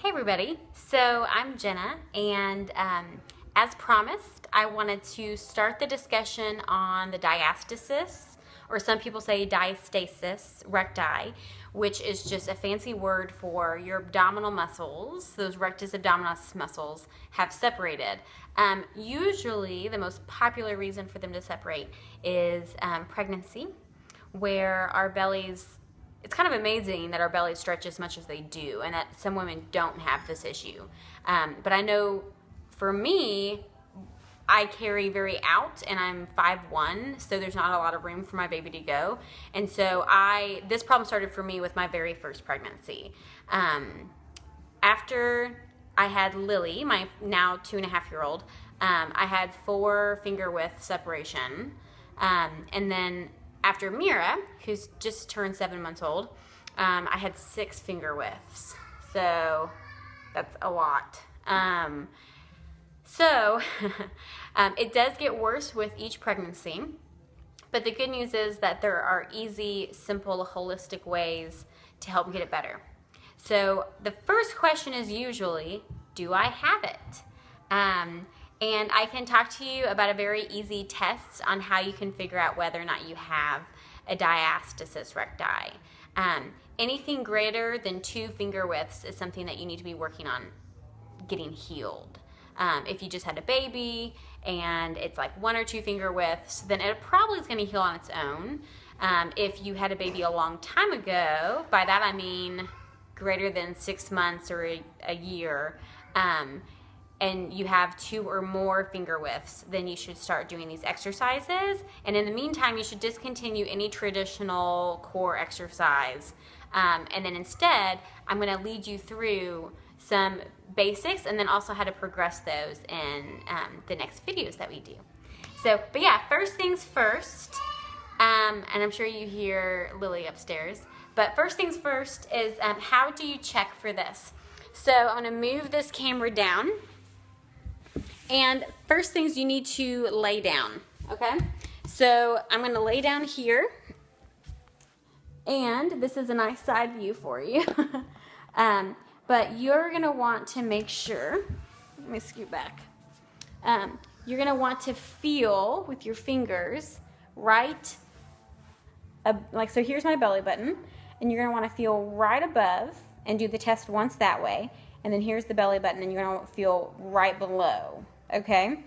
Hey everybody, so I'm Jenna, and as promised, I wanted to start the discussion on the diastasis, or some people say diastasis, recti, which is just a fancy word for your abdominal muscles. Those rectus abdominis muscles have separated. Usually, the most popular reason for them to separate is pregnancy, where our bellies, it's kind of amazing that our bellies stretch as much as they do, and that some women don't have this issue. But I know for me, I carry very out, and I'm 5'1", so there's not a lot of room for my baby to go. And so this problem started for me with my very first pregnancy. After I had Lily, my now 2.5-year-old, I had 4 finger width separation. And then after Mira, who's just turned 7 months old, I had 6 finger widths. So that's a lot. It does get worse with each pregnancy, but the good news is that there are easy, simple, holistic ways to help get it better. So the first question is usually, do I have it? And I can talk to you about a very easy test on how you can figure out whether or not you have a diastasis recti. Anything greater than 2 finger widths is something that you need to be working on getting healed. If you just had a baby and it's like 1 or 2 finger widths, then it probably is going to heal on its own. If you had a baby a long time ago, by that I mean greater than 6 months or a year, and you have 2 or more finger widths, then you should start doing these exercises. And in the meantime, you should discontinue any traditional core exercise. And then instead, I'm going to lead you through some basics and then also how to progress those in the next videos that we do. So, but yeah, first things first, and I'm sure you hear Lily upstairs, but first things first is how do you check for this? So I'm going to move this camera down. And first things, you need to lay down, okay? So I'm going to lay down here, and this is a nice side view for you. But you're going to want to make sure, let me scoot back. You're going to want to feel with your fingers right, so here's my belly button, and you're going to want to feel right above and do the test once that way. And then here's the belly button, and you're going to feel right below. Okay,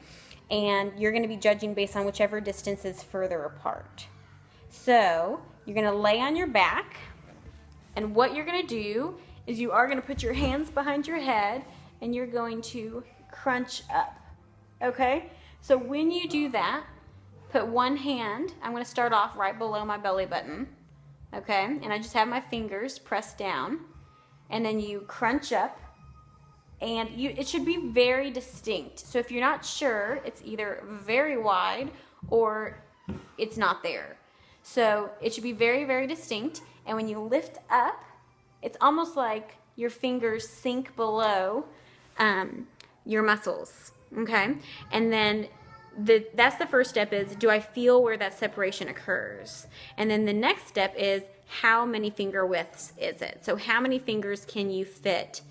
and you're going to be judging based on whichever distance is further apart. So you're going to lay on your back, and what you're going to do is you are going to put your hands behind your head, and you're going to crunch up. Okay, so when you do that, put one hand, I'm going to start off right below my belly button, okay, and I just have my fingers pressed down, and then you crunch up. And it should be very distinct. So if you're not sure, it's either very wide or it's not there. So it should be very, very distinct. And when you lift up, it's almost like your fingers sink below your muscles, okay? And then that's the first step is, do I feel where that separation occurs? And then the next step is, how many finger widths is it? So how many fingers can you fit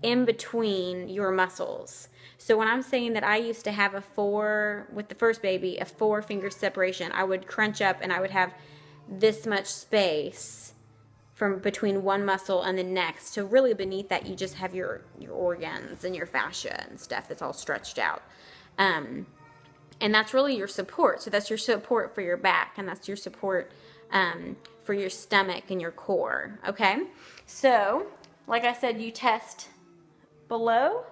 in between your muscles? So when I'm saying that I used to have with the first baby, a 4 finger separation, I would crunch up and I would have this much space from between one muscle and the next. So really beneath that, you just have your organs and your fascia and stuff that's all stretched out. And that's really your support. So that's your support for your back, and that's your support for your stomach and your core, okay? So, like I said, you test below,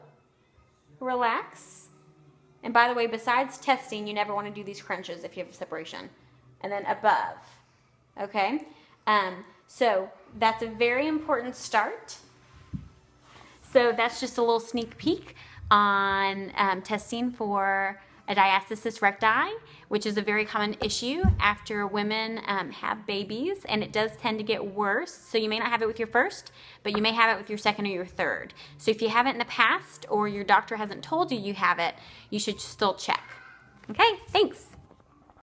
relax, and by the way, besides testing, you never want to do these crunches if you have a separation, and then above, okay? So that's a very important start. So that's just a little sneak peek on testing for a diastasis recti, which is a very common issue after women have babies, and it does tend to get worse. So you may not have it with your first, but you may have it with your second or your third. So if you have it in the past or your doctor hasn't told you you have it, you should still check. Okay, thanks.